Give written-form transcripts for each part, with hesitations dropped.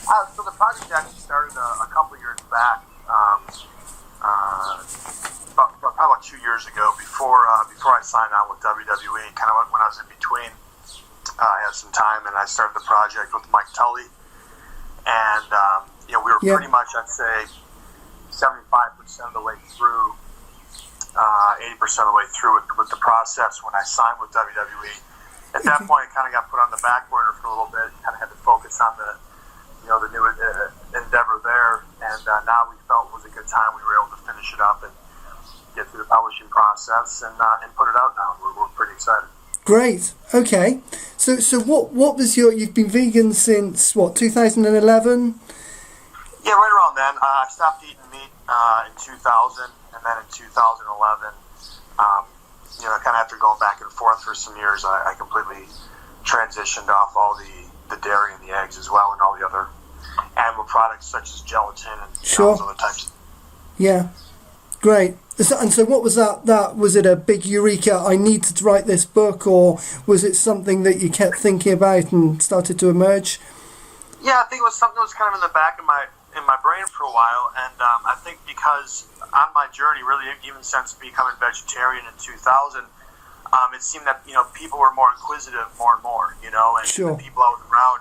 So the project actually started a couple of years back, probably about 2 years ago, before I signed on with WWE. Kind of when I was in between, I had some time, and I started the project with Mike Tully, and we were pretty much, I'd say, 75% of the way through, 80% of the way through with the process when I signed with WWE. At that point, it kind of got put on the back burner for a little bit. Kind of had to focus on the new endeavor there, and now we felt it was a good time. We were able to finish it up and get through the publishing process and put it out now. We're pretty excited. Great. Okay. So what was you've been vegan since, 2011? Yeah, right around then. I stopped eating meat in 2000, and then in 2011, kind of after going back and forth for some years, I completely transitioned off all the dairy and the eggs as well, and all the other animal products such as gelatin and those other types. Yeah, great. And so what was that? Was it a big eureka, I need to write this book, or was it something that you kept thinking about and started to emerge? Yeah, I think it was something that was kind of in the back of my brain for a while, and I think because on my journey, really even since becoming vegetarian in 2000, it seemed that people were more inquisitive more and more, and the people I was around,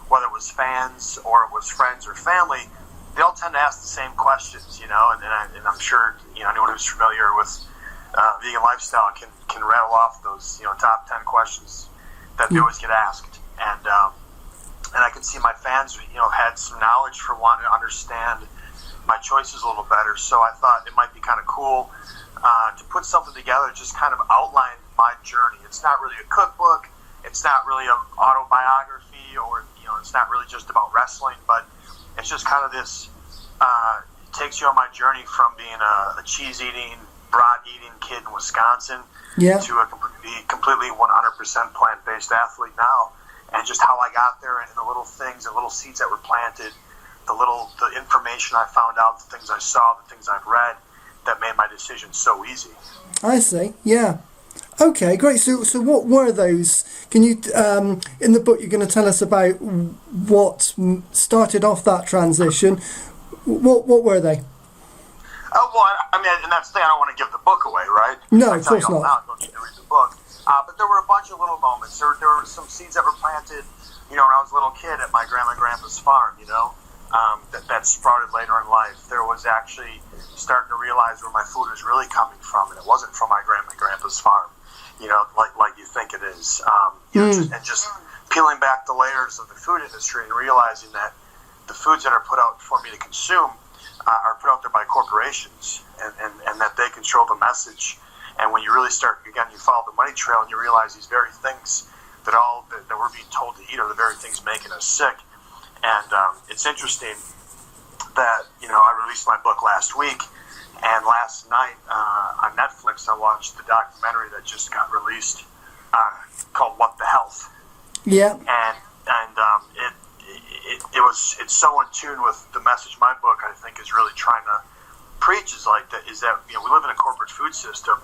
whether it was fans or it was friends or family, they all tend to ask the same questions, and I'm sure anyone who's familiar with vegan lifestyle can rattle off those top 10 questions that they always get asked, and I could see my fans had some knowledge for wanting to understand my choices a little better. So I thought it might be kind of cool to put something together, just kind of outline my journey. It's not really a cookbook. It's not really an autobiography, or it's not really just about wrestling. But it's just kind of this takes you on my journey from being a cheese-eating, brat-eating kid in Wisconsin to a completely 100% plant-based athlete now, and just how I got there and the little things, the little seeds that were planted, the information I found out, the things I saw, the things I've read, that made my decision so easy. I see. Yeah. Okay, great. So what were those? Can you, in the book, you're going to tell us about what started off that transition. What were they? Oh, well, I mean, and that's the thing, I don't want to give the book away, right? No, of course not. Now, don't need to read the book. But there were a bunch of little moments. There were some seeds that were planted, when I was a little kid at my grandma and grandpa's farm, that sprouted later in life. There was actually starting to realize where my food was really coming from, and it wasn't from my grandma and grandpa's farm, like you think it is. And just peeling back the layers of the food industry and realizing that the foods that are put out for me to consume are put out there by corporations, and that they control the message. And when you really start, again, you follow the money trail and you realize these very things that we're being told to eat are the very things making us sick. And it's interesting that, I released my book last week, and last night on Netflix I watched the documentary that just got released called What the Health. Yeah. And it's so in tune with the message my book, I think, is really trying to preach, is that we live in a corporate food system,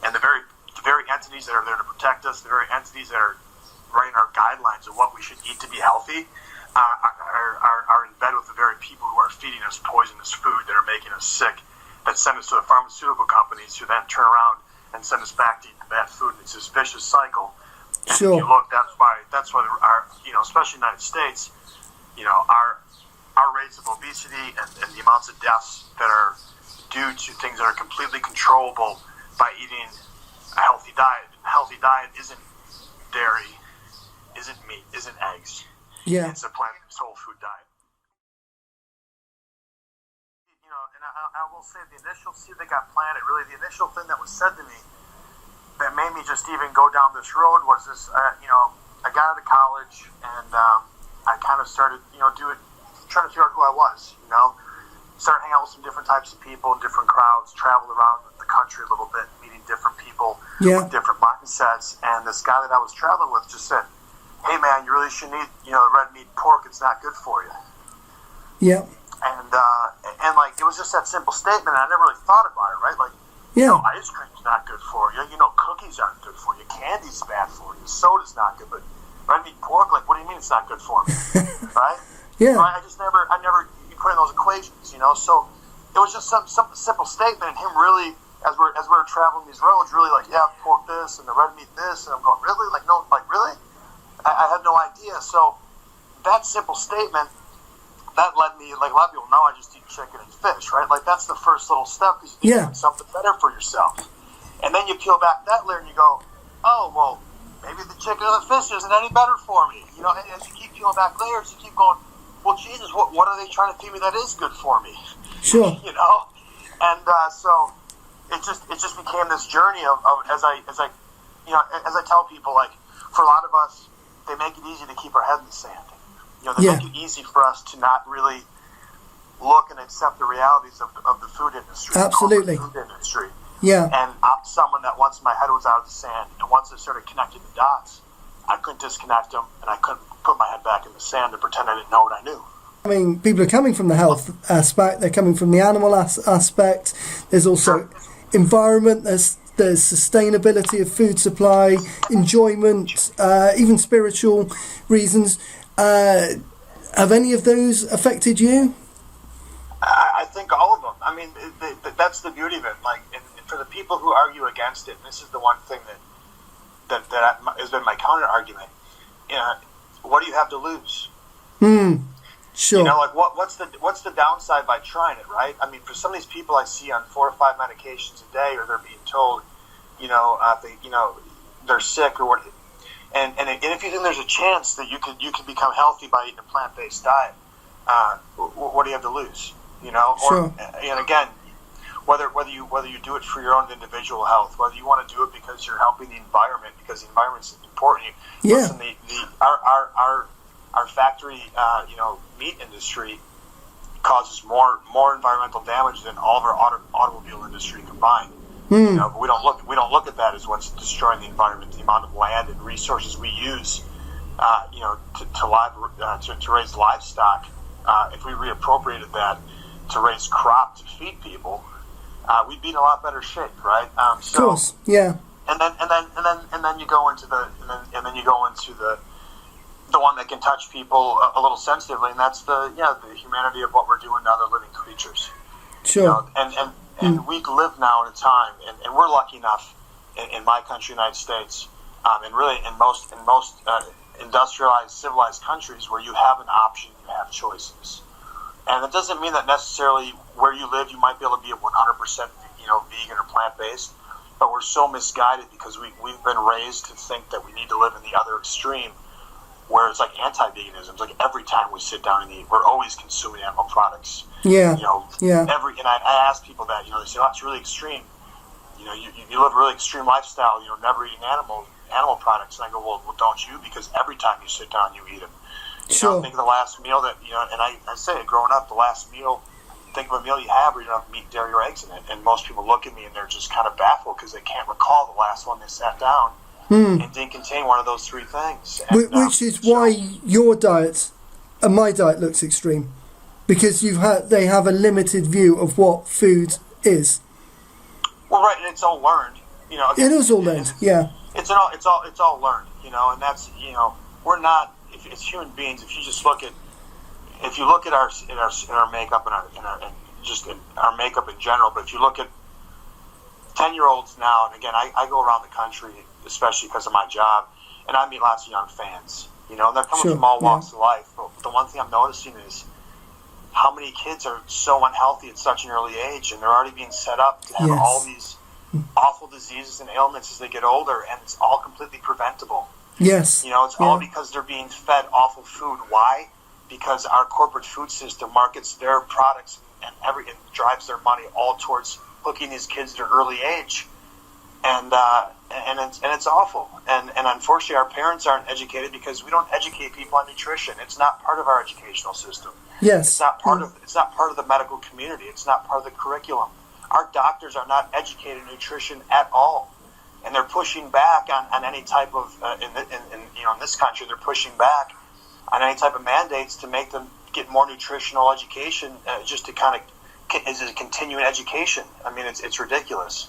and the very entities that are there to protect us, the very entities that are writing our guidelines of what we should eat to be healthy, are in bed with the very people who are feeding us poisonous food that are making us sick, that send us to the pharmaceutical companies, who then turn around and send us back to eat the bad food. And it's this vicious cycle. And sure. If you look, that's why our, especially in the United States, our rates of obesity and the amounts of deaths that are due to things that are completely controllable by eating a healthy diet. A healthy diet isn't dairy, isn't meat, isn't eggs. Yeah. It's a plant-based whole food diet. And I will say the initial seed that got planted, really the initial thing that was said to me that made me just even go down this road was this, I got out of college, and I kind of started, trying to figure out who I was, started hanging out with some different types of people, different crowds, traveled around the country a little bit, meeting different people with different mindsets, and this guy that I was traveling with just said, hey man, you really shouldn't eat, red meat, pork, it's not good for you. Yeah. And it was just that simple statement, and I never really thought about it, right? Ice cream's not good for you, cookies aren't good for you, candy's bad for you, soda's not good, but red meat, pork, what do you mean it's not good for me, right? Yeah. Right? I never put in those equations, So it was just some simple statement, and him really, as we're traveling these roads, really like, yeah, pork this and the red meat this, and I'm going, really? Like, no, like, really? I had no idea. So that simple statement, that led me, like a lot of people know, I just eat chicken and fish, right? Like, that's the first little step, because you need something better for yourself. And then you peel back that layer and you go, oh, well, maybe the chicken or the fish isn't any better for me. And as you keep peeling back layers, you keep going, well, Jesus, what are they trying to feed me that is good for me? Sure. And so it just became this journey of as I tell people, like, for a lot of us, they make it easy to keep our head in the sand. They make it easy for us to not really look and accept the realities of the food industry. Absolutely. The food industry. Yeah. And I'm someone that once my head was out of the sand, and once I started connecting the dots, I couldn't disconnect them, and I couldn't put my head back in the sand and pretend I didn't know what I knew. I mean, people are coming from the health aspect, they're coming from the animal aspect, there's also environment, there's sustainability of food supply, enjoyment, even spiritual reasons. Have any of those affected you? I think all of them. I mean, that's the beauty of it. Like, and for the people who argue against it, and this is the one thing that has been my counter argument. What do you have to lose? Sure. Like, what's the downside by trying it, right? I mean, for some of these people I see on 4 or 5 medications a day, or they're being told, they're sick or what. And if you think there's a chance that you can become healthy by eating a plant-based diet, what do you have to lose? Sure. And again, whether you do it for your own individual health, whether you want to do it because you're helping the environment, because the environment's important. Listen, our factory, meat industry causes more environmental damage than all of our automobile industry combined. But we don't look at that as what's destroying the environment. The amount of land and resources we use, to raise livestock. If we reappropriated that to raise crops to feed people, we'd be in a lot better shape, right? Of course, yeah. And then you go into the one that can touch people a little sensitively, and that's the humanity of what we're doing to other living creatures. Sure. And we live now in a time, and we're lucky enough in my country, United States, and really in most industrialized, civilized countries where you have an option, you have choices. And it doesn't mean that necessarily where you live you might be able to be 100% vegan or plant-based, but we're so misguided because we've been raised to think that we need to live in the other extreme, where it's like anti-veganism. It's like every time we sit down and eat, we're always consuming animal products. Yeah. And I ask people that, they say, oh, it's really extreme. You live a really extreme lifestyle, never eating animal products. And I go, well, don't you? Because every time you sit down, you eat them. Think of the last meal that, and I say it, growing up, the last meal, think of a meal you have where you don't have meat, dairy, or eggs in it. And most people look at me and they're just kind of baffled because they can't recall the last one they sat down and didn't contain one of those 3 things. And, which is why your diet and my diet looks extreme, because they have a limited view of what food is. Well, right, and it's all learned. It is all learned. Yeah. It's all learned. And that's we're not. As human beings, if you look at our makeup and our makeup in general, but if you look at 10-year-olds now, and again, I go around the country, especially because of my job, and I meet lots of young fans, and they're coming from all walks of life. But the one thing I'm noticing is how many kids are so unhealthy at such an early age, and they're already being set up to have all these awful diseases and ailments as they get older, and it's all completely preventable. Yes. It's all because they're being fed awful food. Why? Because our corporate food system markets their products and drives their money all towards hooking these kids at an early age, and it's awful. And unfortunately, our parents aren't educated because we don't educate people on nutrition. It's not part of our educational system. Yes. It's not part of the medical community. It's not part of the curriculum. Our doctors are not educated in nutrition at all. And they're pushing back on any type of in this country, they're pushing back on any type of mandates to make them get more nutritional education, just to kind of is a continuing education. I mean, it's ridiculous.